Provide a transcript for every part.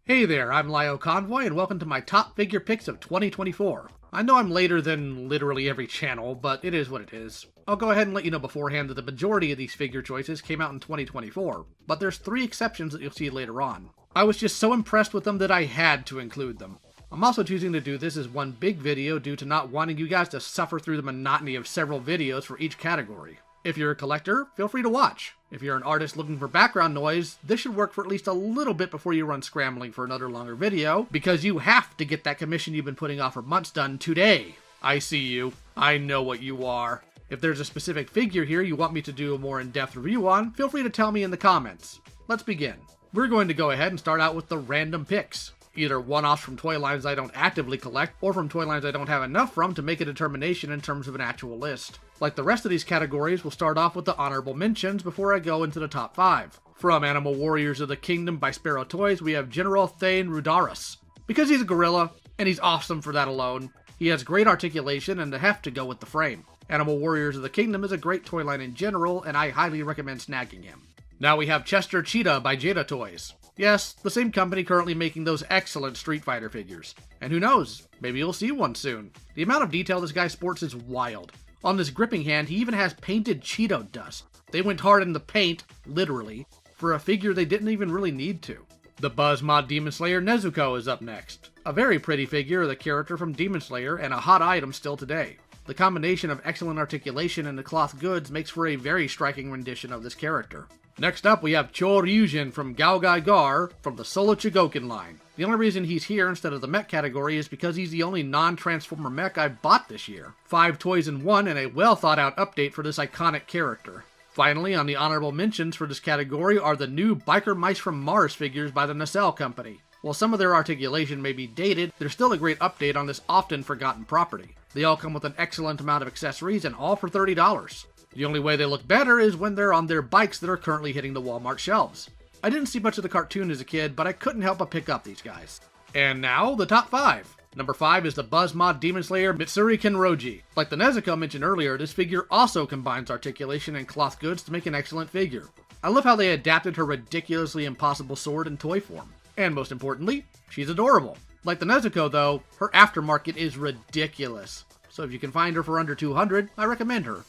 Hey there, I'm LioConvoy, and welcome to my top figure picks of 2024. I know I'm later than literally every channel, but it is what it is. I'll go ahead and let you know beforehand that the majority of these figure choices came out in 2024, but there's 3 exceptions that you'll see later on. I was just so impressed with them that I had to include them. I'm also choosing to do this as one big video due to not wanting you guys to suffer through the monotony of several videos for each category. If you're a collector, feel free to watch. If you're an artist looking for background noise, this should work for at least a little bit before you run scrambling for another longer video, because you have to get that commission you've been putting off for months done today. I see you. I know what you are. If there's a specific figure here you want me to do a more in-depth review on, feel free to tell me in the comments. Let's begin. We're going to go ahead and start out with the random picks. Either one-offs from toy lines I don't actively collect, or from toy lines I don't have enough from to make a determination in terms of an actual list. Like the rest of these categories, we'll start off with the honorable mentions before I go into the top 5. From Animal Warriors of the Kingdom by Sparrow Toys, we have General Thane Rudaris. Because he's a gorilla, and he's awesome for that alone, he has great articulation and the heft to go with the frame. Animal Warriors of the Kingdom is a great toy line in general, and I highly recommend snagging him. Now we have Chester Cheetah by Jada Toys. Yes, the same company currently making those excellent Street Fighter figures. And who knows, maybe you'll see one soon. The amount of detail this guy sports is wild. On this gripping hand, he even has painted Cheeto dust. They went hard in the paint, literally, for a figure they didn't even really need to. The Buzz Mod Demon Slayer Nezuko is up next. A very pretty figure of the character from Demon Slayer and a hot item still today. The combination of excellent articulation and the cloth goods makes for a very striking rendition of this character. Next up, we have Choryujin from Gaogai Gar from the Solo Chigoken line. The only reason he's here instead of the mech category is because he's the only non-Transformer mech I bought this year. 5 toys in one and a well-thought-out update for this iconic character. Finally, on the honorable mentions for this category are the new Biker Mice from Mars figures by the Nacelle Company. While some of their articulation may be dated, there's still a great update on this often forgotten property. They all come with an excellent amount of accessories and all for $30. The only way they look better is when they're on their bikes that are currently hitting the Walmart shelves. I didn't see much of the cartoon as a kid, but I couldn't help but pick up these guys. And now, the top 5. Number 5 is the Buzz Mod Demon Slayer Mitsuri Kenroji. Like the Nezuko mentioned earlier, this figure also combines articulation and cloth goods to make an excellent figure. I love how they adapted her ridiculously impossible sword in toy form. And most importantly, she's adorable. Like the Nezuko though, her aftermarket is ridiculous. So if you can find her for under $200, I recommend her.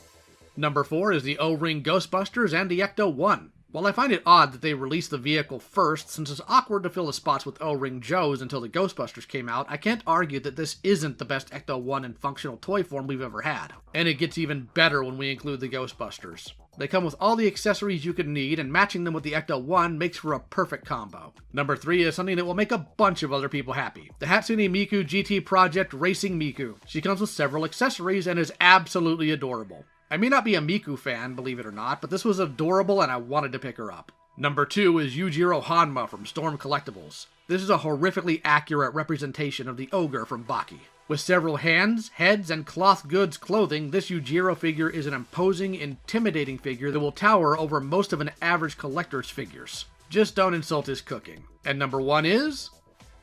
Number 4 is the O-Ring Ghostbusters and the Ecto-1. While I find it odd that they released the vehicle first, since it's awkward to fill the spots with O-Ring Joes until the Ghostbusters came out, I can't argue that this isn't the best Ecto-1 in functional toy form we've ever had. And it gets even better when we include the Ghostbusters. They come with all the accessories you could need, and matching them with the Ecto-1 makes for a perfect combo. Number 3 is something that will make a bunch of other people happy. The Hatsune Miku GT Project Racing Miku. She comes with several accessories and is absolutely adorable. I may not be a Miku fan, believe it or not, but this was adorable and I wanted to pick her up. Number 2 is Yujiro Hanma from Storm Collectibles. This is a horrifically accurate representation of the ogre from Baki. With several hands, heads, and cloth goods clothing, this Yujiro figure is an imposing, intimidating figure that will tower over most of an average collector's figures. Just don't insult his cooking. And number 1 is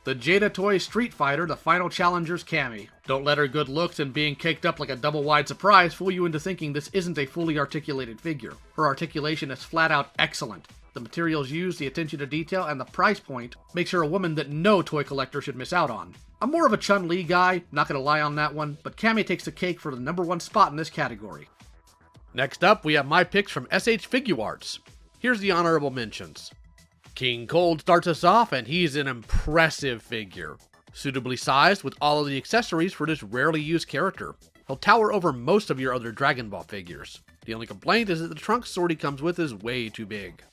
the Jada Toy Street Fighter, the Final Challenger's Cammy. Don't let her good looks and being caked up like a double-wide surprise fool you into thinking this isn't a fully articulated figure. Her articulation is flat out excellent. The materials used, the attention to detail, and the price point makes her a woman that no toy collector should miss out on. I'm more of a Chun-Li guy, not gonna lie on that one, but Cammy takes the cake for the number 1 spot in this category. Next up, we have my picks from S.H.Figuarts. Here's the honorable mentions. King Cold starts us off, and he's an impressive figure. Suitably sized with all of the accessories for this rarely used character. He'll tower over most of your other Dragon Ball figures. The only complaint is that the trunk sword he comes with is way too big.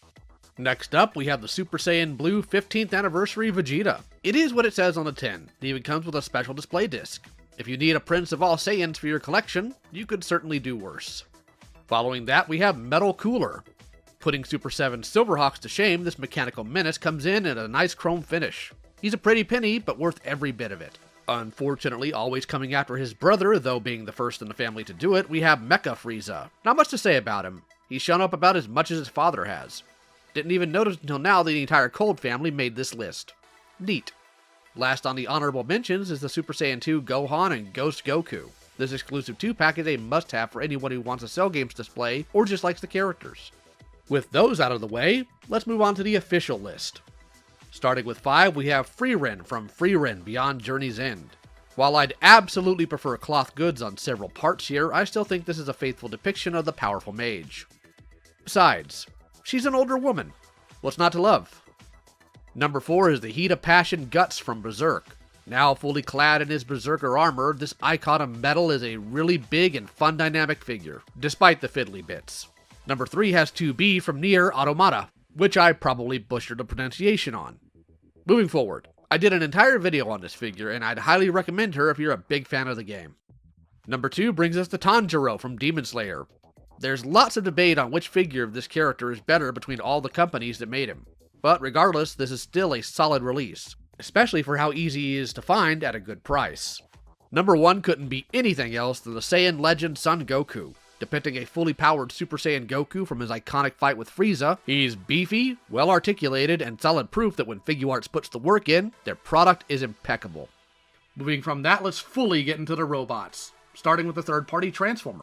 Next up, we have the Super Saiyan Blue 15th Anniversary Vegeta. It is what it says on the tin. It even comes with a special display disc. If you need a Prince of all Saiyans for your collection, you could certainly do worse. Following that, we have Metal Cooler. Putting Super 7 Silverhawks to shame, this mechanical menace comes in at a nice chrome finish. He's a pretty penny, but worth every bit of it. Unfortunately, always coming after his brother, though being the first in the family to do it, we have Mecha Frieza. Not much to say about him. He's shown up about as much as his father has. Didn't even notice until now that the entire Cold family made this list. Neat. Last on the honorable mentions is the Super Saiyan 2 Gohan and Ghost Goku. This exclusive 2-pack is a must-have for anyone who wants a Cell Games display or just likes the characters. With those out of the way, let's move on to the official list. Starting with 5, we have Frieren from Frieren Beyond Journey's End. While I'd absolutely prefer cloth goods on several parts here, I still think this is a faithful depiction of the powerful mage. Besides, she's an older woman. What's not to love? Number 4 is the Heat of Passion Guts from Berserk. Now fully clad in his Berserker armor, this icon of metal is a really big and fun dynamic figure, despite the fiddly bits. Number 3 has 2B from Nier Automata, which I probably butchered the pronunciation on. Moving forward, I did an entire video on this figure, and I'd highly recommend her if you're a big fan of the game. Number 2 brings us to Tanjiro from Demon Slayer. There's lots of debate on which figure of this character is better between all the companies that made him, but regardless, this is still a solid release, especially for how easy he is to find at a good price. Number 1 couldn't be anything else than the Saiyan legend Son Goku. Depicting a fully powered Super Saiyan Goku from his iconic fight with Frieza, he's beefy, well-articulated, and solid proof that when Figuarts puts the work in, their product is impeccable. Moving from that, let's fully get into the robots, starting with the third-party Transformer.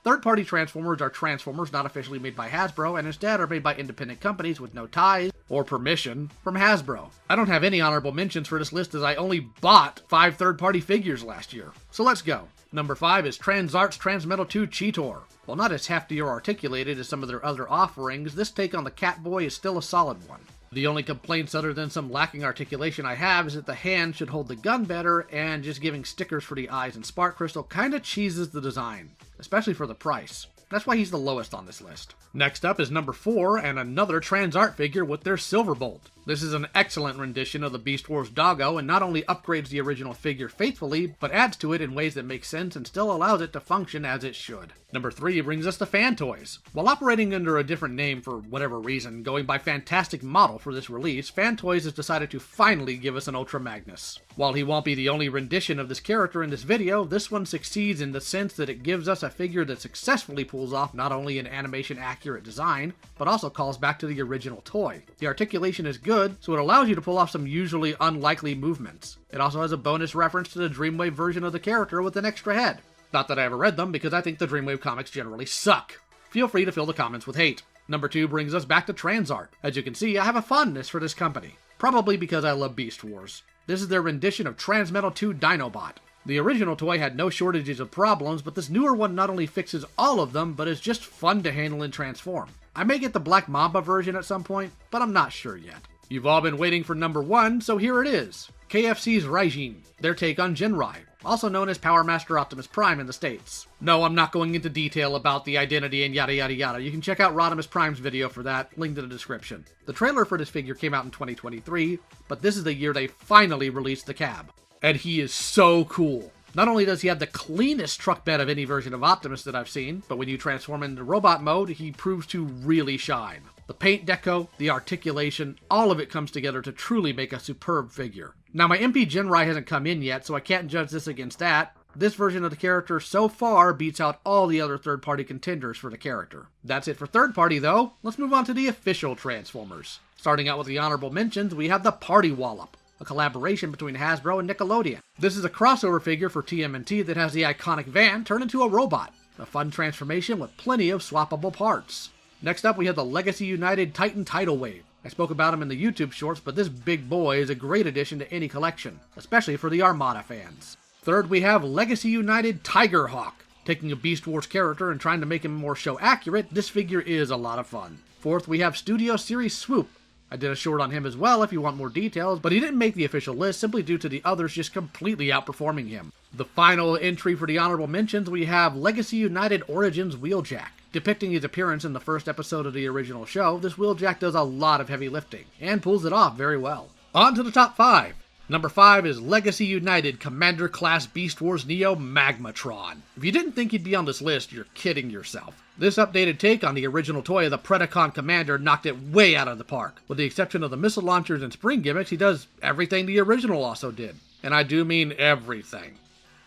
Third-party Transformers are Transformers not officially made by Hasbro, and instead are made by independent companies with no ties or permission from Hasbro. I don't have any honorable mentions for this list as I only bought 5 third-party figures last year. So let's go. Number 5 is Transart's Transmetal 2 Cheetor. While not as hefty or articulated as some of their other offerings, this take on the Catboy is still a solid one. The only complaints other than some lacking articulation I have is that the hand should hold the gun better, and just giving stickers for the eyes and spark crystal kinda cheeses the design, especially for the price. That's why he's the lowest on this list. Next up is number 4, and another Transart figure with their Silverbolt. This is an excellent rendition of the Beast Wars doggo, and not only upgrades the original figure faithfully, but adds to it in ways that make sense and still allows it to function as it should. Number 3 brings us to Fan Toys. While operating under a different name for whatever reason, going by Fantastic Model for this release, Fan Toys has decided to finally give us an Ultra Magnus. While he won't be the only rendition of this character in this video, this one succeeds in the sense that it gives us a figure that successfully pulls off not only an animation-accurate design, but also calls back to the original toy. The articulation is good, so it allows you to pull off some usually unlikely movements. It also has a bonus reference to the Dreamwave version of the character with an extra head. Not that I ever read them, because I think the Dreamwave comics generally suck. Feel free to fill the comments with hate. Number 2 brings us back to Transart. As you can see, I have a fondness for this company. Probably because I love Beast Wars. This is their rendition of Transmetal 2 Dinobot. The original toy had no shortages of problems, but this newer one not only fixes all of them, but is just fun to handle and transform. I may get the Black Mamba version at some point, but I'm not sure yet. You've all been waiting for number 1, so here it is. KFC's Raijin, their take on Jinrai, also known as Power Master Optimus Prime in the States. No, I'm not going into detail about the identity and yada yada yada. You can check out Rodimus Prime's video for that, linked in the description. The trailer for this figure came out in 2023, but this is the year they finally released the cab. And he is so cool. Not only does he have the cleanest truck bed of any version of Optimus that I've seen, but when you transform into robot mode, he proves to really shine. The paint deco, the articulation, all of it comes together to truly make a superb figure. Now my MP Jinrai hasn't come in yet, so I can't judge this against that. This version of the character so far beats out all the other third-party contenders for the character. That's it for third-party though. Let's move on to the official Transformers. Starting out with the honorable mentions, we have the Party Wallop, a collaboration between Hasbro and Nickelodeon. This is a crossover figure for TMNT that has the iconic van turn into a robot. A fun transformation with plenty of swappable parts. Next up, we have the Legacy United Titan Tidal Wave. I spoke about him in the YouTube shorts, but this big boy is a great addition to any collection, especially for the Armada fans. Third, we have Legacy United Tiger Hawk. Taking a Beast Wars character and trying to make him more show accurate, this figure is a lot of fun. Fourth, we have Studio Series Swoop. I did a short on him as well if you want more details, but he didn't make the official list simply due to the others just completely outperforming him. The final entry for the honorable mentions, we have Legacy United Origins Wheeljack. Depicting his appearance in the first episode of the original show, this Wheeljack does a lot of heavy lifting, and pulls it off very well. On to the top 5. Number 5 is Legacy United Commander Class Beast Wars Neo Magmatron. If you didn't think he'd be on this list, you're kidding yourself. This updated take on the original toy of the Predacon Commander knocked it way out of the park. With the exception of the missile launchers and spring gimmicks, he does everything the original also did. And I do mean everything.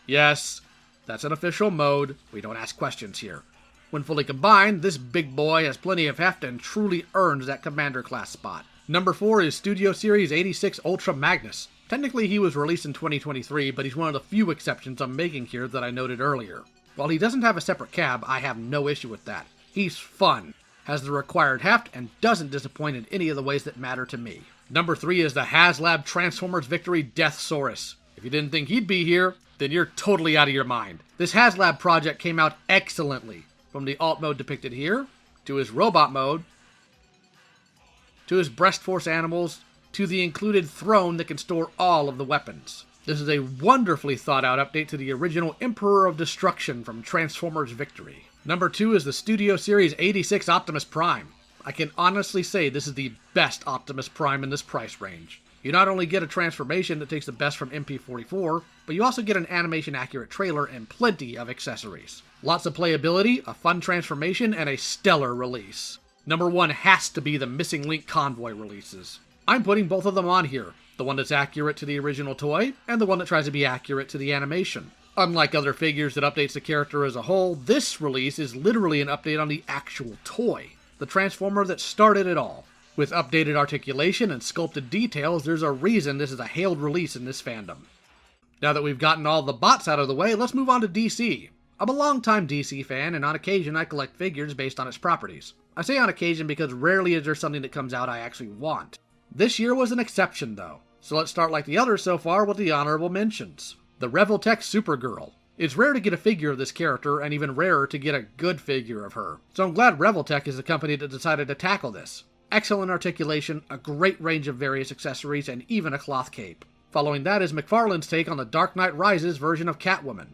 Yes, that's an official mode. We don't ask questions here. When fully combined, this big boy has plenty of heft and truly earns that Commander class spot. Number 4 is Studio Series 86 Ultra Magnus. Technically he was released in 2023, but he's one of the few exceptions I'm making here that I noted earlier. While he doesn't have a separate cab, I have no issue with that. He's fun, has the required heft, and doesn't disappoint in any of the ways that matter to me. Number 3 is the HasLab Transformers Victory Deathsaurus. If you didn't think he'd be here, then you're totally out of your mind. This HasLab project came out excellently, from the alt mode depicted here, to his robot mode, to his breast force animals, to the included throne that can store all of the weapons. This is a wonderfully thought out update to the original Emperor of Destruction from Transformers Victory. Number 2 is the Studio Series 86 Optimus Prime. I can honestly say this is the best Optimus Prime in this price range. You not only get a transformation that takes the best from MP44, but you also get an animation-accurate trailer and plenty of accessories. Lots of playability, a fun transformation, and a stellar release. Number 1 has to be the Missing Link Convoy releases. I'm putting both of them on here, the one that's accurate to the original toy, and the one that tries to be accurate to the animation. Unlike other figures that updates the character as a whole, this release is literally an update on the actual toy, the Transformer that started it all. With updated articulation and sculpted details, there's a reason this is a hailed release in this fandom. Now that we've gotten all the bots out of the way, let's move on to DC. I'm a longtime DC fan, and on occasion I collect figures based on its properties. I say on occasion because rarely is there something that comes out I actually want. This year was an exception though, so let's start like the others so far with the honorable mentions. The Revoltech Supergirl. It's rare to get a figure of this character, and even rarer to get a good figure of her. So I'm glad Revoltech is the company that decided to tackle this. Excellent articulation, a great range of various accessories, and even a cloth cape. Following that is McFarlane's take on the Dark Knight Rises version of Catwoman.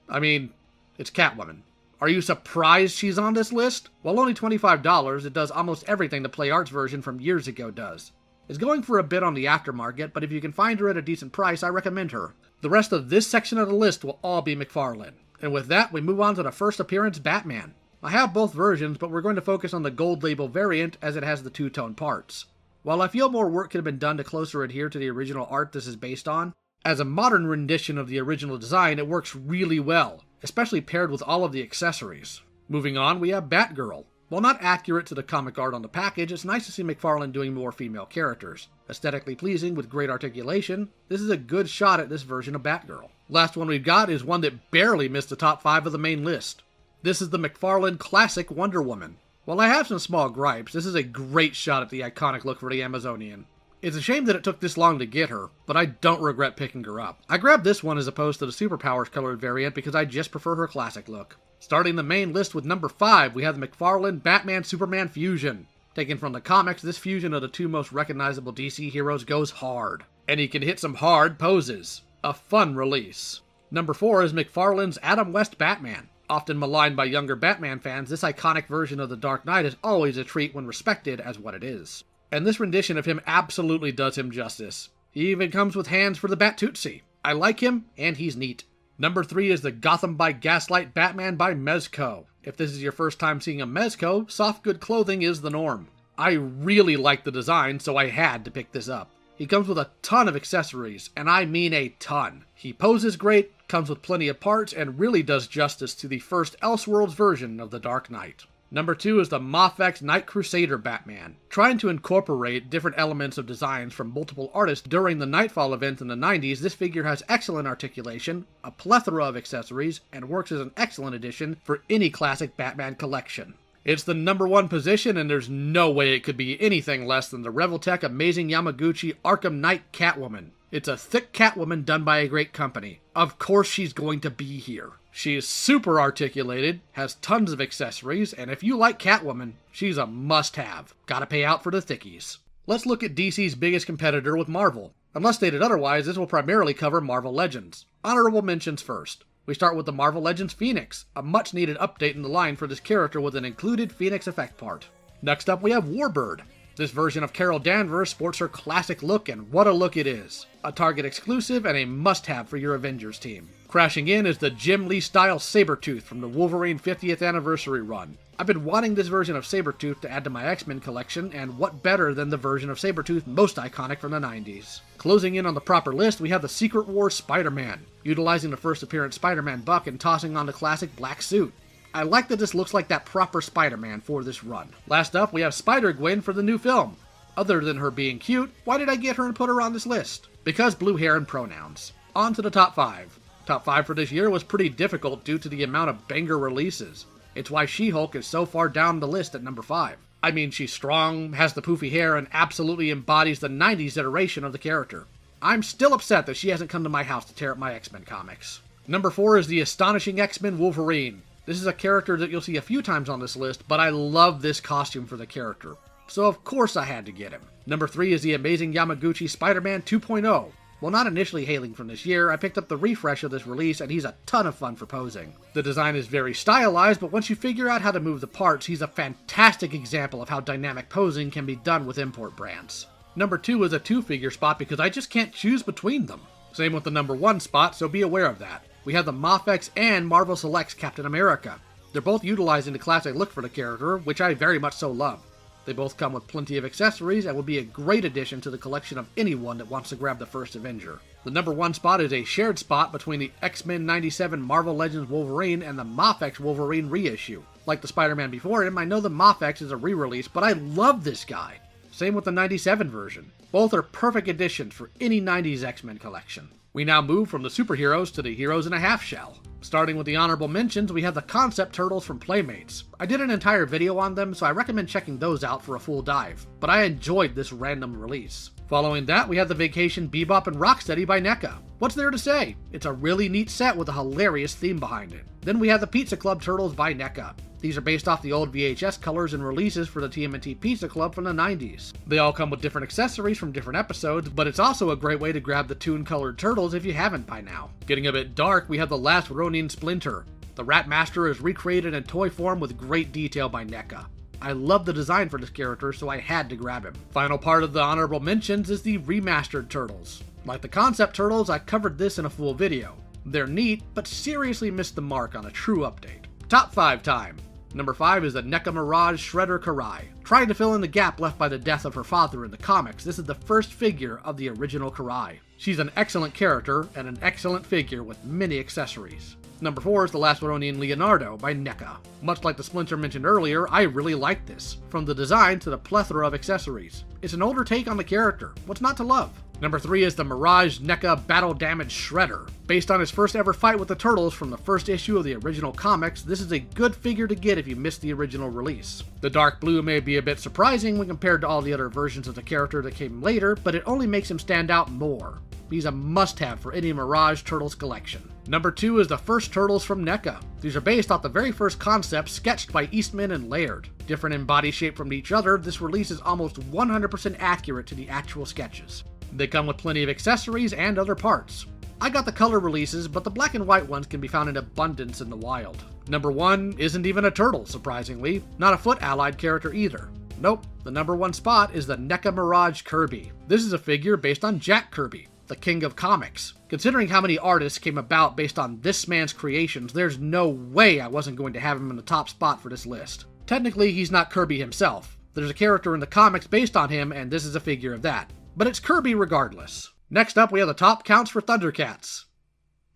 I mean, it's Catwoman. Are you surprised she's on this list? While only $25, it does almost everything the Play Arts version from years ago does. It's going for a bit on the aftermarket, but if you can find her at a decent price, I recommend her. The rest of this section of the list will all be McFarlane. And with that, we move on to the first appearance Batman. I have both versions, but we're going to focus on the gold label variant as it has the two-tone parts. While I feel more work could have been done to closer adhere to the original art this is based on, as a modern rendition of the original design, it works really well, especially paired with all of the accessories. Moving on, we have Batgirl. While not accurate to the comic art on the package, it's nice to see McFarlane doing more female characters. Aesthetically pleasing with great articulation, this is a good shot at this version of Batgirl. Last one we've got is one that barely missed the top 5 of the main list. This is the McFarlane Classic Wonder Woman. While I have some small gripes, this is a great shot at the iconic look for the Amazonian. It's a shame that it took this long to get her, but I don't regret picking her up. I grabbed this one as opposed to the Superpowers colored variant because I just prefer her classic look. Starting the main list with number 5, we have the McFarlane Batman-Superman Fusion. Taken from the comics, this fusion of the two most recognizable DC heroes goes hard. And he can hit some hard poses. A fun release. Number 4 is McFarlane's Adam West Batman. Often maligned by younger Batman fans, this iconic version of the Dark Knight is always a treat when respected as what it is. And this rendition of him absolutely does him justice. He even comes with hands for the Bat-Tootsie. I like him, and he's neat. Number 3 is the Gotham by Gaslight Batman by Mezco. If this is your first time seeing a Mezco, soft good clothing is the norm. I really like the design, so I had to pick this up. He comes with a ton of accessories, and I mean a ton. He poses great, comes with plenty of parts, and really does justice to the first Elseworlds version of the Dark Knight. Number 2 is the Mafex Night Crusader Batman. Trying to incorporate different elements of designs from multiple artists during the Nightfall event in the 90s, this figure has excellent articulation, a plethora of accessories, and works as an excellent addition for any classic Batman collection. It's the number 1 position, and there's no way it could be anything less than the Revoltech Amazing Yamaguchi Arkham Knight Catwoman. It's a thick Catwoman done by a great company. Of course she's going to be here. She is super articulated, has tons of accessories, and if you like Catwoman, she's a must-have. Gotta pay out for the thickies. Let's look at DC's biggest competitor with Marvel. Unless stated otherwise, this will primarily cover Marvel Legends. Honorable mentions first. We start with the Marvel Legends Phoenix, a much-needed update in the line for this character with an included Phoenix effect part. Next up, we have Warbird. This version of Carol Danvers sports her classic look, and what a look it is. A Target exclusive and a must-have for your Avengers team. Crashing in is the Jim Lee-style Sabretooth from the Wolverine 50th Anniversary run. I've been wanting this version of Sabretooth to add to my X-Men collection, and what better than the version of Sabretooth most iconic from the 90s. Closing in on the proper list, we have the Secret Wars Spider-Man, utilizing the first appearance Spider-Man buck and tossing on the classic black suit. I like that this looks like that proper Spider-Man for this run. Last up, we have Spider-Gwen for the new film. Other than her being cute, why did I get her and put her on this list? Because blue hair and pronouns. On to the top 5. Top 5 for this year was pretty difficult due to the amount of banger releases. It's why She-Hulk is so far down the list at number 5. I mean, she's strong, has the poofy hair, and absolutely embodies the 90s iteration of the character. I'm still upset that she hasn't come to my house to tear up my X-Men comics. Number 4 is the astonishing X-Men Wolverine. This is a character that you'll see a few times on this list, but I love this costume for the character, so of course I had to get him. Number 3 is the amazing Yamaguchi Spider-Man 2.0. While not initially hailing from this year, I picked up the refresh of this release and he's a ton of fun for posing. The design is very stylized, but once you figure out how to move the parts, he's a fantastic example of how dynamic posing can be done with import brands. Number 2 is a 2-figure spot because I just can't choose between them. Same with the number 1 spot, so be aware of that. We have the Mafex and Marvel Selects Captain America. They're both utilizing the classic look for the character, which I very much so love. They both come with plenty of accessories and will be a great addition to the collection of anyone that wants to grab the first Avenger. The number 1 spot is a shared spot between the X-Men 97 Marvel Legends Wolverine and the Mafex Wolverine reissue. Like the Spider-Man before him, I know the Mafex is a re-release, but I love this guy. Same with the 97 version. Both are perfect additions for any 90s X-Men collection. We now move from the superheroes to the heroes in a half shell. Starting with the honorable mentions, we have the concept turtles from Playmates. I did an entire video on them, so I recommend checking those out for a full dive, but I enjoyed this random release. Following that, we have the Vacation Bebop and Rocksteady by NECA. What's there to say? It's a really neat set with a hilarious theme behind it. Then we have the Pizza Club Turtles by NECA. These are based off the old VHS colors and releases for the TMNT Pizza Club from the 90s. They all come with different accessories from different episodes, but it's also a great way to grab the toon-colored turtles if you haven't by now. Getting a bit dark, we have the Last Ronin Splinter. The Rat Master is recreated in toy form with great detail by NECA. I love the design for this character, so I had to grab him. Final part of the honorable mentions is the remastered turtles. Like the concept turtles, I covered this in a full video. They're neat, but seriously missed the mark on a true update. Top 5 time. Number 5 is the NECA Mirage Shredder Karai. Trying to fill in the gap left by the death of her father in the comics, this is the first figure of the original Karai. She's an excellent character and an excellent figure with many accessories. Number 4 is the Last Ronin Leonardo by NECA. Much like the Splinter mentioned earlier, I really like this, from the design to the plethora of accessories. It's an older take on the character. What's not to love? Number 3 is the Mirage NECA Battle Damage Shredder. Based on his first ever fight with the Turtles from the first issue of the original comics, this is a good figure to get if you missed the original release. The dark blue may be a bit surprising when compared to all the other versions of the character that came later, but it only makes him stand out more. He's a must-have for any Mirage Turtles collection. Number 2 is the first Turtles from NECA. These are based off the very first concepts sketched by Eastman and Laird. Different in body shape from each other, this release is almost 100% accurate to the actual sketches. They come with plenty of accessories and other parts. I got the color releases, but the black and white ones can be found in abundance in the wild. Number 1 isn't even a turtle, surprisingly. Not a foot allied character either. Nope, the number 1 spot is the NECA Mirage Kirby. This is a figure based on Jack Kirby, the king of comics. Considering how many artists came about based on this man's creations, there's no way I wasn't going to have him in the top spot for this list. Technically, he's not Kirby himself. There's a character in the comics based on him, and this is a figure of that. But it's Kirby regardless. Next up, we have the top counts for Thundercats.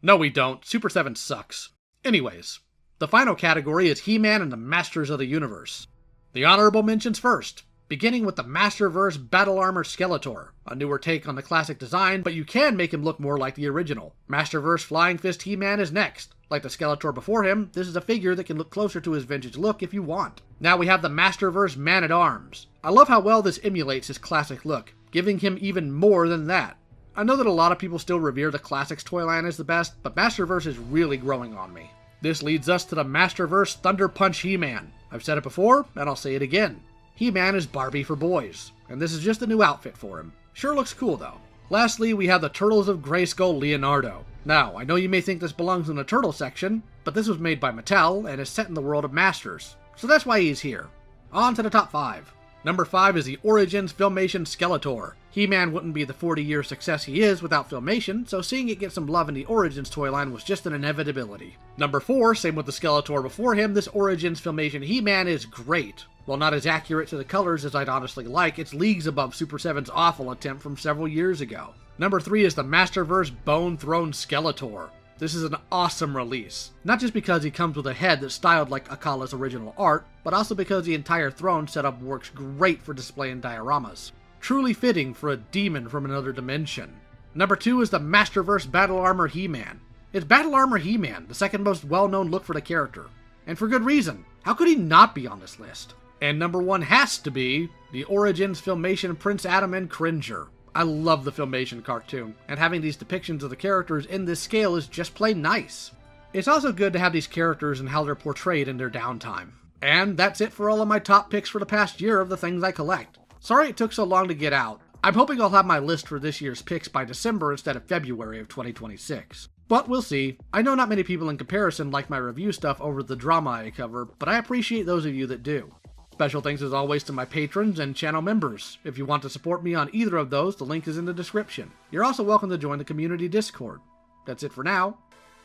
No, we don't. Super 7 sucks. Anyways, the final category is He-Man and the Masters of the Universe. The honorable mentions first, beginning with the Masterverse Battle Armor Skeletor, a newer take on the classic design, but you can make him look more like the original. Masterverse Flying Fist He-Man is next. Like the Skeletor before him, this is a figure that can look closer to his vintage look if you want. Now we have the Masterverse Man-at-Arms. I love how well this emulates his classic look, giving him even more than that. I know that a lot of people still revere the classics toy line as the best, but Masterverse is really growing on me. This leads us to the Masterverse Thunder Punch He-Man. I've said it before, and I'll say it again. He-Man is Barbie for boys, and this is just a new outfit for him. Sure looks cool though. Lastly, we have the Turtles of Grayskull Leonardo. Now, I know you may think this belongs in the Turtle section, but this was made by Mattel and is set in the world of Masters, so that's why he's here. On to the top 5. Number 5 is the Origins Filmation Skeletor. He-Man wouldn't be the 40-year success he is without Filmation, so seeing it get some love in the Origins toy line was just an inevitability. Number 4, same with the Skeletor before him, this Origins Filmation He-Man is great. While not as accurate to the colors as I'd honestly like, it's leagues above Super 7's awful attempt from several years ago. Number 3 is the Masterverse Bone Throne Skeletor. This is an awesome release, not just because he comes with a head that's styled like Akala's original art, but also because the entire throne setup works great for displaying dioramas. Truly fitting for a demon from another dimension. Number 2 is the Masterverse Battle Armor He-Man. It's Battle Armor He-Man, the second most well-known look for the character. And for good reason. How could he not be on this list? And number 1 has to be the Origins Filmation Prince Adam and Cringer. I love the Filmation cartoon, and having these depictions of the characters in this scale is just plain nice. It's also good to have these characters and how they're portrayed in their downtime. And that's it for all of my top picks for the past year of the things I collect. Sorry it took so long to get out. I'm hoping I'll have my list for this year's picks by December instead of February of 2026. But we'll see. I know not many people in comparison like my review stuff over the drama I cover, but I appreciate those of you that do. Special thanks as always to my patrons and channel members. If you want to support me on either of those, the link is in the description. You're also welcome to join the community Discord. That's it for now.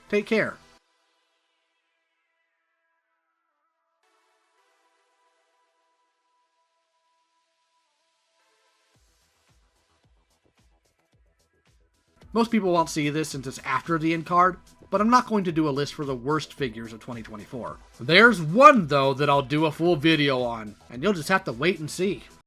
Take care. Most people won't see this since it's after the end card, but I'm not going to do a list for the worst figures of 2024. There's one, though, that I'll do a full video on, and you'll just have to wait and see.